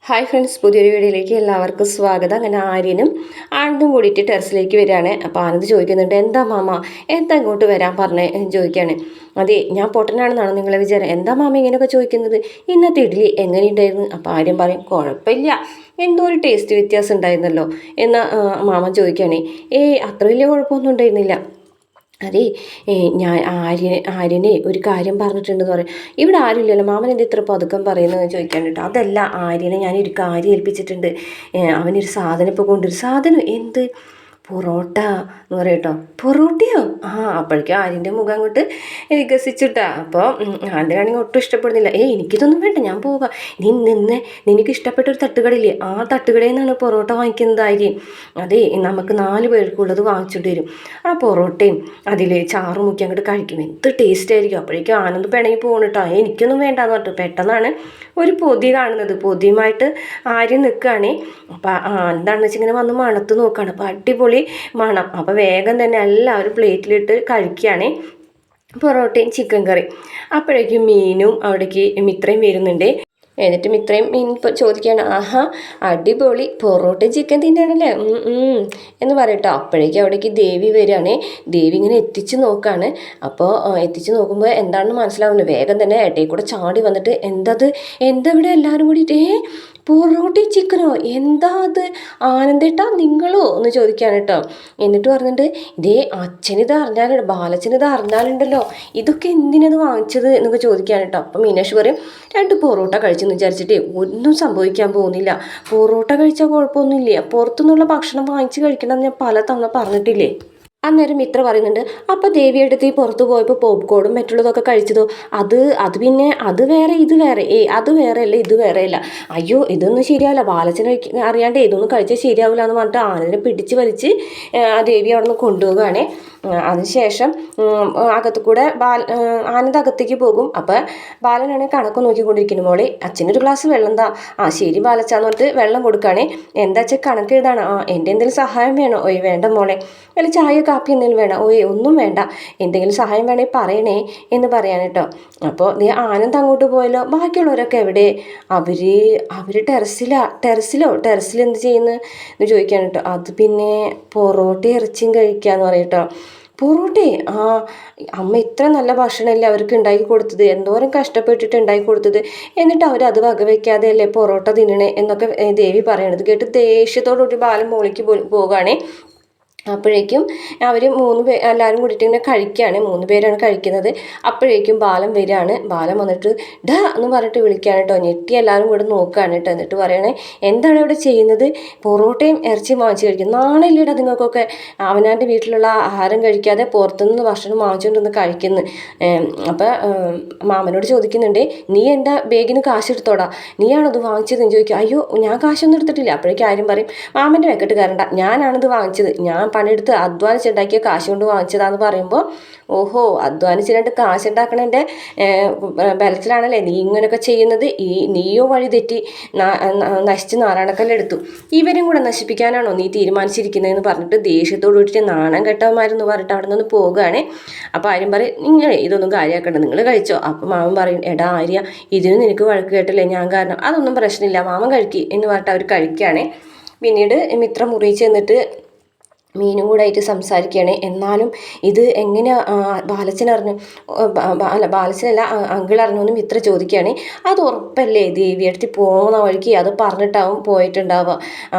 Hi friends, പുതിയൊരു വീഡിയോയിലേക്ക് എല്ലാവർക്കും സ്വാഗതം. അങ്ങനെ ആര്യനും ആനന്ദും കൂടിയിട്ട് ടെറസിലേക്ക് വരികയാണ്. അപ്പോൾ ആനന്ദ് ചോദിക്കുന്നുണ്ട്, എന്താ മാമ എന്താ ഇങ്ങോട്ട് വരാൻ പറഞ്ഞേ ചോദിക്കുകയാണ്. അതെ, ഞാൻ പൊട്ടനാണെന്നാണ് നിങ്ങളെ വിചാരം. എന്താ മാമ ഇങ്ങനെയൊക്കെ ചോദിക്കുന്നത്? ഇന്നത്തെ ഇഡ്ഡലി എങ്ങനെയുണ്ടായിരുന്നു? അപ്പോൾ ആര്യം പറയും, കുഴപ്പമില്ല, എന്തോ ഒരു ടേസ്റ്റ് വ്യത്യാസം ഉണ്ടായിരുന്നല്ലോ എന്ന് മാമൻ ചോദിക്കുകയാണ്. അത്ര വലിയ കുഴപ്പമൊന്നും ഉണ്ടായിരുന്നില്ല. അതെ, ഞാൻ ആര്യനെ ഒരു കാര്യം പറഞ്ഞിട്ടുണ്ടെന്ന് പറയും. ഇവിടെ ആരുമില്ലല്ലോ, മാമൻ എന്ത് ഇത്ര പതുക്കം പറയുന്നതെന്ന് ചോദിക്കാൻ കേട്ടോ. അതല്ല, ആര്യനെ ഞാനൊരു കാര്യം ഏൽപ്പിച്ചിട്ടുണ്ട്. അവനൊരു സാധനം ഇപ്പോൾ കൊണ്ടുവരും. സാധനം എന്ത്? പൊറോട്ട എന്ന് പറയട്ടോ. പൊറോട്ടയോ? അപ്പോഴേക്കും ആര്യൻ്റെ മുഖം അങ്ങോട്ട് വികസിച്ചിട്ടാ. അപ്പോൾ ആൻ്റെയാണെങ്കിൽ ഒട്ടും ഇഷ്ടപ്പെടുന്നില്ല. എനിക്കിതൊന്നും വേണ്ട, ഞാൻ പോകാം. നീ നിനക്ക് ഇഷ്ടപ്പെട്ട ഒരു തട്ടുകടയില്ലേ, ആ തട്ടുകടയിൽ നിന്നാണ് പൊറോട്ട വാങ്ങിക്കുന്നത് ആര്യം. അതെ, നമുക്ക് 4 പേർക്കുള്ളത് വാങ്ങിച്ചിട്ട് വരും. ആ പൊറോട്ടയും അതിൽ ചാറ് മുക്കി അങ്ങോട്ട് കഴിക്കും, എന്ത് ടേസ്റ്റ് ആയിരിക്കും. അപ്പോഴേക്കും ആനന്ദ് പിണങ്ങി പോകണിട്ടോ. എനിക്കൊന്നും വേണ്ടാന്ന് പറഞ്ഞു. പെട്ടെന്നാണ് ഒരു പൊതി കാണുന്നത്. പൊതിയുമായിട്ട് ആര്യം നിൽക്കുകയാണ്. അപ്പം എന്താണെന്ന് വെച്ചാൽ ഇങ്ങനെ വന്ന് മണത്ത് നോക്കുകയാണ്. അപ്പോൾ അടിപൊളി മണം. അപ്പോൾ വേഗം തന്നെ എല്ലാവരും പ്ലേറ്റിലിട്ട് കഴിക്കുകയാണ് പൊറോട്ടയും ചിക്കൻ കറി. അപ്പോഴേക്കും മീനും അവിടേക്ക് മിത്രയും വരുന്നുണ്ട്. എന്നിട്ട് മിത്രയും മീൻ ചോദിക്കുകയാണ്, അടിപൊളി പൊറോട്ടയും ചിക്കൻ തിന്നാണല്ലേ എന്ന് പറയട്ടോ. അപ്പോഴേക്കും അവിടേക്ക് ദേവി വരികയാണ്. ദേവി ഇങ്ങനെ എത്തിച്ച് നോക്കുകയാണ്. അപ്പോൾ എത്തിച്ച് നോക്കുമ്പോൾ എന്താണെന്ന് മനസ്സിലാവുന്നു. വേഗം തന്നെ ഇടയിൽ കൂടെ ചാടി വന്നിട്ട്, എന്താ ഇവിടെ എല്ലാവരും കൂടിയിട്ട് പൊറോട്ട ചിക്കനോ, എന്താ അത് ആനന്ദേട്ടാ നിങ്ങളോ എന്ന് ചോദിക്കുകയാണ് കേട്ടോ. എന്നിട്ട് പറഞ്ഞിട്ട്, ഇതേ അച്ഛനിത് അറിഞ്ഞാലുണ്ട്, ബാലച്ചനിത് അറിഞ്ഞാലുണ്ടല്ലോ, ഇതൊക്കെ എന്തിനത് വാങ്ങിച്ചത് എന്നൊക്കെ ചോദിക്കുകയാണ് കേട്ടോ. അപ്പം മീനാക്ഷി പറയും, 2 പൊറോട്ട കഴിച്ചെന്ന് വിചാരിച്ചിട്ട് ഒന്നും സംഭവിക്കാൻ പോകുന്നില്ല. പൊറോട്ട കഴിച്ചാൽ കുഴപ്പമൊന്നുമില്ല, പുറത്തുനിന്നുള്ള ഭക്ഷണം വാങ്ങിച്ച് കഴിക്കണമെന്ന് ഞാൻ പല തവണ പറഞ്ഞിട്ടില്ലേ. അന്നേരം മിത്ര പറയുന്നുണ്ട്, അപ്പോൾ ദേവിയെടുത്ത് ഈ പുറത്ത് പോയപ്പോൾ പോപ്കോണും മറ്റുള്ളതൊക്കെ കഴിച്ചതോ? അത് പിന്നെ അത് വേറെ ഇത് വേറെ. അത് വേറെ അല്ല ഇത് വേറെ അല്ല. അയ്യോ, ഇതൊന്നും ശരിയാവില്ല, ബാലച്ചന് അറിയാണ്ട് ഇതൊന്നും കഴിച്ചാൽ ശരിയാവില്ല എന്ന് പറഞ്ഞിട്ട് ആനന്ദിനെ പിടിച്ച് വലിച്ച് ദേവി അവിടെ നിന്ന് കൊണ്ടുപോവുകയാണ്. അതിനുശേഷം അകത്തു കൂടെ ആനന്ദ് അകത്തേക്ക് പോകും. അപ്പോൾ ബാലനാണെങ്കിൽ കണക്ക് നോക്കിക്കൊണ്ടിരിക്കുന്നു. മോളെ, അച്ഛനൊരു ഗ്ലാസ് വെള്ളം എന്താ? ശരി ബാലച്ചാന്ന് പറഞ്ഞിട്ട് വെള്ളം കൊടുക്കുകയാണ്. എന്താ വെച്ചാൽ കണക്ക് എഴുതാണ്. എൻ്റെ എന്തെങ്കിലും സഹായം വേണോ? വേണ്ട മോളെ. അല്ല, ചായ കാപ്പി എന്തെങ്കിലും വേണം? ഒന്നും വേണ്ട, എന്തെങ്കിലും സഹായം വേണമെങ്കിൽ പറയണേ എന്ന് പറയാൻ കേട്ടോ. അപ്പോൾ നീ ആനന്ദ് അങ്ങോട്ട് പോയല്ലോ, ബാക്കിയുള്ളവരൊക്കെ എവിടെ? അവർ ടെറസിൽ എന്ത് ചെയ്യുന്നു എന്ന് ചോദിക്കാൻ കേട്ടോ. അത് പിന്നെ പൊറോട്ട ഇറച്ചിയും കഴിക്കാന്ന് പറയും കേട്ടോ. പൊറോട്ടേ? അമ്മ ഇത്ര നല്ല ഭക്ഷണമല്ലേ അവർക്ക് ഉണ്ടാക്കി കൊടുത്തത്, എന്തോരം കഷ്ടപ്പെട്ടിട്ട് ഉണ്ടാക്കി കൊടുത്തത്, എന്നിട്ട് അവരത് വകവയ്ക്കാതെ അല്ലേ പൊറോട്ട തിന്നണേ എന്നൊക്കെ ദേവി പറയണത് കേട്ട് ദേഷ്യത്തോടുകൂടി ബാലൻ മോളിക്ക് പോകുകയാണേ. അപ്പോഴേക്കും അവർ 3 പേർ എല്ലാവരും കൂടിയിട്ട് ഇങ്ങനെ കഴിക്കുകയാണ്. 3 പേരാണ് കഴിക്കുന്നത്. അപ്പോഴേക്കും ബാലൻ വരികയാണ്. ബാലൻ വന്നിട്ട് ഡാ എന്ന് പറഞ്ഞിട്ട് വിളിക്കുകയാണ് കേട്ടോ. ഞെട്ടി എല്ലാവരും കൂടെ നോക്കുകയാണ് കേട്ടോ. എന്നിട്ട് പറയണേ, എന്താണ് ഇവിടെ ചെയ്യുന്നത്? പൊറോട്ടയും ഇറച്ചിയും വാങ്ങിച്ച് കഴിക്കും, നാണല്ലേടാ നിങ്ങൾക്കൊക്കെ? അവനാൻ്റെ വീട്ടിലുള്ള ആഹാരം കഴിക്കാതെ പുറത്തുനിന്ന് ഭക്ഷണം വാങ്ങിച്ചുകൊണ്ടൊന്ന് കഴിക്കുന്നു. അപ്പോൾ മാമനോട് ചോദിക്കുന്നുണ്ട്, നീ എന്താ ബാഗിന് കാശ് എടുത്തോടാ, നീയാണത് വാങ്ങിച്ചതെന്ന് ചോദിക്കും. അയ്യോ, ഞാൻ കാശൊന്നും എടുത്തിട്ടില്ല. അപ്പോഴേക്കും ആരും പറയും, മാമൻ്റെ വെക്കട്ട് കയറണ്ട, ഞാനാണിത് വാങ്ങിച്ചത്, ഞാൻ പണിയെടുത്ത് അധ്വാനിച്ചുണ്ടാക്കിയ കാശ് കൊണ്ട് വാങ്ങിച്ചതാന്ന് പറയുമ്പോൾ, ഓഹോ, അധ്വാനിച്ചിട്ട് കാശുണ്ടാക്കണതിൻ്റെ ബലത്തിലാണല്ലേ നീ ഇങ്ങനെയൊക്കെ ചെയ്യുന്നത്? നീയോ വഴി തെറ്റി നശിച്ച് നാരായണക്കല്ലെടുത്തു, ഇവരും കൂടെ നശിപ്പിക്കാനാണോ നീ തീരുമാനിച്ചിരിക്കുന്നതെന്ന് പറഞ്ഞിട്ട് ദേഷ്യത്തോട് കൂടിയിട്ട് നാണം കെട്ടവന്മാരെന്ന് പറഞ്ഞിട്ട് അവിടെ നിന്ന് പോകുകയാണ്. അപ്പോൾ ആര്യം പറയും, നിങ്ങൾ ഇതൊന്നും കാര്യമാക്കണ്ട, നിങ്ങൾ കഴിച്ചോ. അപ്പം മാമൻ പറയും, എടാ ആര്യ, ഇതിന് നിനക്ക് വഴക്ക് കേട്ടില്ലേ ഞാൻ കാരണം, അതൊന്നും പ്രശ്നമില്ല, മാമൻ കഴിക്കി എന്ന് പറഞ്ഞിട്ട് അവർ കഴിക്കുകയാണ്. പിന്നീട് മിത്ര മുറി ചെന്നിട്ട് മീനും കൂടെ ആയിട്ട് സംസാരിക്കുകയാണ്. എന്നാലും ഇത് എങ്ങനെ ബാലച്ചൻ അറിഞ്ഞു? ബാലച്ചനല്ല, അങ്കിൾ അറിഞ്ഞു എന്ന് മിത്ര ചോദിക്കുകയാണ്. അത് ഉറപ്പല്ലേ, ദേവിയെടുത്ത് പോകുന്ന വഴിക്ക് അത് പറഞ്ഞിട്ടാവും പോയിട്ടുണ്ടാവുക.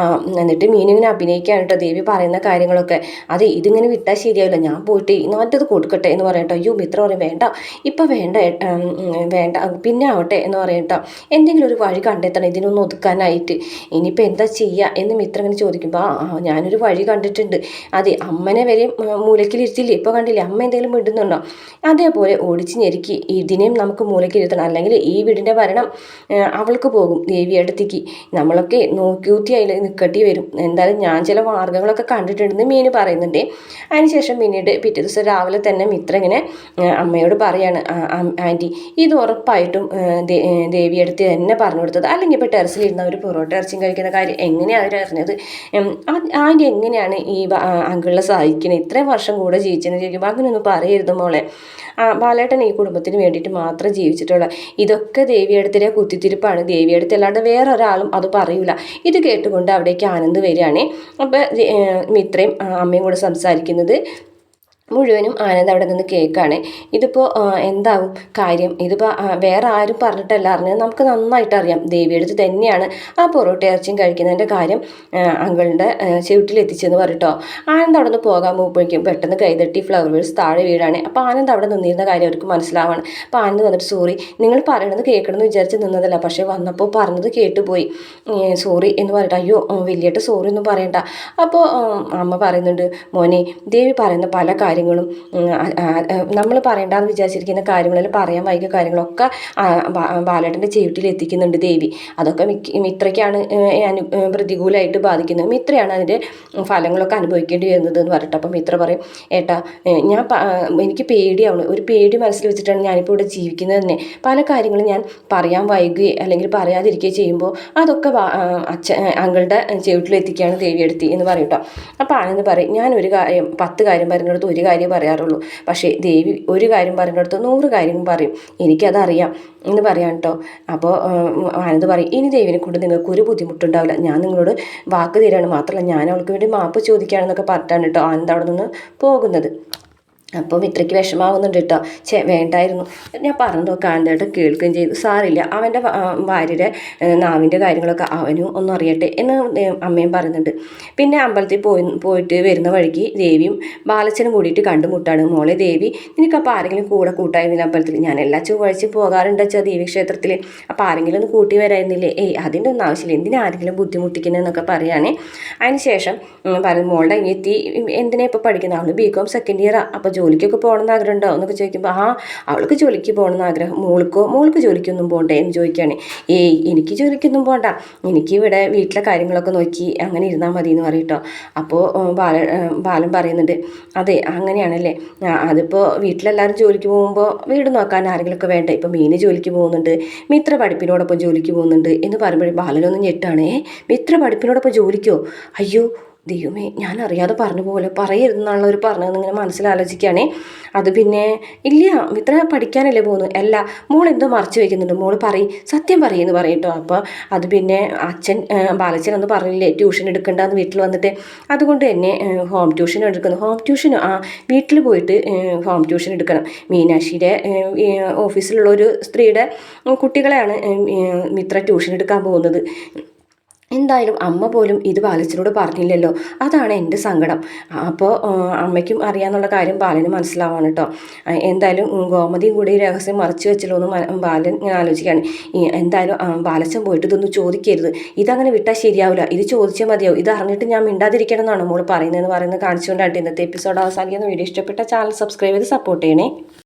എന്നിട്ട് മീനിങ്ങനെ അഭിനയിക്കുകയാണ് കേട്ടോ ദേവി പറയുന്ന കാര്യങ്ങളൊക്കെ. അതെ, ഇതിങ്ങനെ വിട്ടാൽ ശരിയാവില്ല, ഞാൻ പോയിട്ട് മറ്റത് കൊടുക്കട്ടെ എന്ന് പറയട്ടോ. അയ്യോ, മിത്ര പറയും, വേണ്ട, ഇപ്പം വേണ്ട, പിന്നെ ആവട്ടെ എന്ന് പറയട്ടോ. എന്തെങ്കിലും ഒരു വഴി കണ്ടെത്തണം ഇതിനൊന്ന് ഒതുക്കാനായിട്ട്. ഇനിയിപ്പോൾ എന്താ ചെയ്യുക എന്ന് മിത്ര ഇങ്ങനെ ചോദിക്കുമ്പോൾ, ഞാനൊരു വഴി കണ്ടിട്ടുണ്ട്. അതെ, അമ്മനെ വരെ മൂലക്കിലിരുത്തില്ലേ, ഇപ്പോൾ കണ്ടില്ലേ അമ്മ എന്തെങ്കിലും വിടുന്നുണ്ടോ? അതേപോലെ ഓടിച്ച് ഞെരുക്കി ഇതിനെയും നമുക്ക് മൂലക്കിരുത്തണം, അല്ലെങ്കിൽ ഈ വീടിൻ്റെ ഭരണം അവൾക്ക് പോകും, ദേവിയടുത്തേക്ക്. നമ്മളൊക്കെ നോക്കിയൂത്തി അതിൽ നിൽക്കേണ്ടി വരും. എന്തായാലും ഞാൻ ചില മാർഗ്ഗങ്ങളൊക്കെ കണ്ടിട്ടുണ്ടെന്ന് മീന് പറയുന്നുണ്ട്. അതിനുശേഷം പിന്നീട് പിറ്റേ ദിവസം രാവിലെ തന്നെ മിത്ര ഇങ്ങനെ അമ്മയോട് പറയാണ്, ആൻറ്റി, ഇത് ഉറപ്പായിട്ടും ദേവിയടുത്ത് തന്നെ പറഞ്ഞു കൊടുത്തത്, അല്ലെങ്കിൽ ഇപ്പോൾ ടെറസിലിരുന്ന ഒരു പൊറോട്ട ഇറച്ചിയും കഴിക്കുന്ന കാര്യം എങ്ങനെയാണ് അവർ അറിഞ്ഞത്? ആൻറ്റി എങ്ങനെയാണ് ഈ അങ്കിളിനെ സഹായിക്കണേ, ഇത്രയും വർഷം കൂടെ ജീവിച്ചെന്ന് ചോദിക്കുമ്പോൾ അങ്ങനെയൊന്നും പറയരുത് മോളെ. ബാലേട്ടൻ ഈ കുടുംബത്തിന് വേണ്ടിയിട്ട് മാത്രം ജീവിച്ചിട്ടുള്ള, ഇതൊക്കെ ദേവിയെടുത്തിലെ കുത്തിത്തിരിപ്പാണ്. ദേവിയെടുത്ത് അല്ലാണ്ട് വേറെ ഒരാളും അത് പറയൂല. ഇത് കേട്ടുകൊണ്ട് അവിടേക്ക് ആനന്ദ് വരികയാണ്. അപ്പോൾ മിത്രയും അമ്മയും കൂടെ സംസാരിക്കുന്നത് മുഴുവനും ആനന്ദ് അവിടെ നിന്ന് കേൾക്കാണ്. ഇതിപ്പോൾ എന്താവും കാര്യം, ഇതിപ്പോൾ വേറെ ആരും പറഞ്ഞിട്ടല്ല അറിഞ്ഞത്, നമുക്ക് നന്നായിട്ട് അറിയാം. ദേവിയെടുത്ത് തന്നെയാണ് ആ പൊറോട്ട ഇറച്ചിയും കഴിക്കുന്നതിൻ്റെ കാര്യം അങ്കിളുടെ ചുവട്ടിലെത്തിച്ചെന്ന് പറഞ്ഞിട്ടോ. ആനന്ദ് അവിടെ നിന്ന് പോകാൻ പോകുമ്പോഴേക്കും പെട്ടെന്ന് കൈതട്ടി ഫ്ലവർ വേഴ്സ് താഴെ വീഴാണ്. അപ്പോൾ ആനന്ദ് അവിടെ നിന്നിരുന്ന കാര്യം അവർക്ക് മനസ്സിലാവാണ്. അപ്പോൾ ആനന്ദ് വന്നിട്ട് സോറി, നിങ്ങൾ പറയണത് കേൾക്കണമെന്ന് വിചാരിച്ച് നിന്നതല്ല, പക്ഷേ വന്നപ്പോൾ പറഞ്ഞത് കേട്ടുപോയി, സോറി എന്ന് പറഞ്ഞിട്ട്. അയ്യോ വലിയേട്ട് സോറി ഒന്നും പറയണ്ട. അപ്പോൾ അമ്മ പറയുന്നുണ്ട്, മോനെ ദേവി പറയുന്ന പല കാര്യങ്ങളും നമ്മൾ പറയേണ്ടെന്ന് വിചാരിച്ചിരിക്കുന്ന കാര്യങ്ങളിൽ പറയാൻ വൈകിയ കാര്യങ്ങളൊക്കെ ബാലേട്ടൻ്റെ ചുവട്ടിൽ എത്തിക്കുന്നുണ്ട് ദേവി. അതൊക്കെ മിത്രയ്ക്കാണ് പ്രതികൂലമായിട്ട് ബാധിക്കുന്നത്. മിത്രയാണ് അതിൻ്റെ ഫലങ്ങളൊക്കെ അനുഭവിക്കേണ്ടി വരുന്നത് എന്ന് പറഞ്ഞിട്ട്. അപ്പം മിത്ര പറയും, ഏട്ടാ എനിക്ക് പേടിയാവണം, ഒരു പേടി മനസ്സിൽ വെച്ചിട്ടാണ് ഞാനിപ്പോൾ ഇവിടെ ജീവിക്കുന്നത് തന്നെ. പല കാര്യങ്ങളും ഞാൻ പറയാൻ വൈകുകയോ അല്ലെങ്കിൽ പറയാതിരിക്കുകയോ ചെയ്യുമ്പോൾ അതൊക്കെ അങ്ങളുടെ ചുവട്ടിലെത്തിക്കുകയാണ് ദേവിയെടുത്തി എന്ന് പറയും. അപ്പോൾ ആനന്ദ് പറയും, ഞാൻ ഒരു കാര്യം 10 കാര്യം പറയുന്നിടത്ത് ഒരു കാര്യം പറയാറുള്ളൂ, പക്ഷേ ദേവി ഒരു കാര്യം പറയുന്നിടത്ത് 100 കാര്യം പറയും, എനിക്കതറിയാം എന്ന് പറയാം കേട്ടോ. അപ്പോൾ ആനന്ദ് പറയും, ഇനി ദേവിനെ കൊണ്ട് നിങ്ങൾക്ക് ഒരു ബുദ്ധിമുട്ടുണ്ടാവില്ല, ഞാൻ നിങ്ങളോട് വാക്ക് തരാണ്, മാത്രമല്ല ഞാൻ അവൾക്ക് വേണ്ടി മാപ്പ് ചോദിക്കുകയാണെന്നൊക്കെ പറഞ്ഞിട്ടാണ് കേട്ടോ ആനന്ദ് അവിടെ നിന്ന് പോകുന്നത്. അപ്പോൾ മിത്രയ്ക്ക് വിഷമാവുന്നുണ്ട് കേട്ടോ. വേണ്ടായിരുന്നു, ഞാൻ പറഞ്ഞതൊക്കെ ആനന്ദേട്ടൻ കേൾക്കുകയും ചെയ്തു, സാറില്ല, അവൻ്റെ ഭാര്യയുടെ നാവിൻ്റെ കാര്യങ്ങളൊക്കെ അവനും ഒന്നും അറിയട്ടെ എന്ന് അമ്മയും പറയുന്നുണ്ട്. പിന്നെ അമ്പലത്തിൽ പോയിട്ട് വരുന്ന വഴിക്ക് ദേവിയും ബാലച്ചനും കൂടിയിട്ട് കണ്ടുമുട്ടാണ്. മോളെ ദേവി, നിനക്കപ്പോൾ ആരെങ്കിലും കൂടെ കൂട്ടായിരുന്നില്ല അമ്പലത്തിൽ? ഞാൻ എല്ലാ ചൊവ്വാഴ്ചയും പോകാറുണ്ട് വെച്ചാൽ ദേവി ക്ഷേത്രത്തിൽ, അപ്പോൾ ആരെങ്കിലും ഒന്ന് കൂട്ടി വരായിരുന്നില്ലേ? അതിൻ്റെ ഒന്നും ആവശ്യമില്ല, എന്തിനാ ആരെങ്കിലും ബുദ്ധിമുട്ടിക്കുന്നതെന്നൊക്കെ പറയുകയാണ്. അതിന് ശേഷം പറയും, മോളുടെ അനിയത്തി എന്തിനാ ഇപ്പോൾ പഠിക്കുന്നത്? അവൾ BCom സെക്കൻഡ് ഇയറാണ്, അപ്പോൾ ജോലിക്കൊക്കെ പോകണമെന്ന് ആഗ്രഹം ഉണ്ടോ എന്നൊക്കെ ചോദിക്കുമ്പോൾ അവൾക്ക് ജോലിക്ക് പോകണമെന്ന് ആഗ്രഹം. മോൾക്ക് ജോലിക്കൊന്നും പോകണ്ടേ എന്ന് ചോദിക്കുകയാണ്. എനിക്ക് ജോലിക്കൊന്നും പോകണ്ട, എനിക്ക് ഇവിടെ വീട്ടിലെ കാര്യങ്ങളൊക്കെ നോക്കി അങ്ങനെ ഇരുന്നാൽ മതി എന്ന് പറയട്ടോ. അപ്പോൾ ബാലൻ പറയുന്നുണ്ട്, അതെ അങ്ങനെയാണല്ലേ, അതിപ്പോൾ വീട്ടിലെല്ലാവരും ജോലിക്ക് പോകുമ്പോൾ വീട് നോക്കാൻ ആരെങ്കിലുമൊക്കെ വേണ്ടേ? ഇപ്പോൾ മീന് ജോലിക്ക് പോകുന്നുണ്ട്, മിത്ര പഠിപ്പിനോടൊപ്പം ജോലിക്ക് പോകുന്നുണ്ട് എന്ന് പറയുമ്പോഴേ ബാലനൊന്നും ഞെട്ടാണ്. മിത്ര പഠിപ്പിനോടൊപ്പം ജോലിക്കോ? അയ്യോ ദൈവമേ, ഞാൻ അറിയാതെ പറഞ്ഞു പോലെ, പറയരുതെന്നുള്ളവർ പറഞ്ഞതെന്ന് ഇങ്ങനെ മനസ്സിലാലോചിക്കുകയാണേ. അത് പിന്നെ ഇല്ല, മിത്ര പഠിക്കാനല്ലേ പോകുന്നത്. അല്ല, മോൾ എന്തോ മറച്ചു വയ്ക്കുന്നുണ്ട്, മോൾ സത്യം പറയുമെന്ന് പറയട്ടോ. അപ്പോൾ അത് പിന്നെ ബാലച്ചൻ ഒന്ന് പറഞ്ഞില്ലേ ട്യൂഷൻ എടുക്കണ്ടെന്ന് വീട്ടിൽ വന്നിട്ട്, അതുകൊണ്ട് തന്നെ ഹോം ട്യൂഷൻ എടുക്കുന്നു. ഹോം ട്യൂഷൻ വീട്ടിൽ പോയിട്ട് ഹോം ട്യൂഷൻ എടുക്കണം. മീനാക്ഷിയുടെ ഓഫീസിലുള്ള ഒരു സ്ത്രീയുടെ കുട്ടികളെയാണ് മിത്ര ട്യൂഷൻ എടുക്കാൻ പോകുന്നത്. എന്തായാലും അമ്മ പോലും ഇത് ബാലച്ചനോട് പറഞ്ഞില്ലല്ലോ, അതാണ് എൻ്റെ സങ്കടം. അപ്പോൾ അമ്മയ്ക്കും അറിയാമെന്നുള്ള കാര്യം ബാലന് മനസ്സിലാവാണ് കേട്ടോ. എന്തായാലും ഗോമതിയും കൂടി രഹസ്യം മറച്ചു വെച്ചല്ലോ എന്ന് ബാലൻ ഇങ്ങനെ ആലോചിക്കുകയാണ്. എന്തായാലും ബാലച്ചൻ പോയിട്ട് ഇതൊന്നും ചോദിക്കരുത്, ഇതങ്ങനെ വിട്ടാൽ ശരിയാവില്ല, ഇത് ചോദിച്ചാൽ മതിയാവും, ഇത് അറിഞ്ഞിട്ട് ഞാൻ മിണ്ടാതിരിക്കണം എന്നാണ് മോൾ പറയുന്നത് കാണിച്ചുകൊണ്ടായിട്ട് ഇന്നത്തെ എപ്പിസോഡ് അവസാനിക്കുന്ന. വീഡിയോ ഇഷ്ടപ്പെട്ട ചാനൽ സബ്സ്ക്രൈബ് ചെയ്ത് സപ്പോർട്ട് ചെയ്യണേ.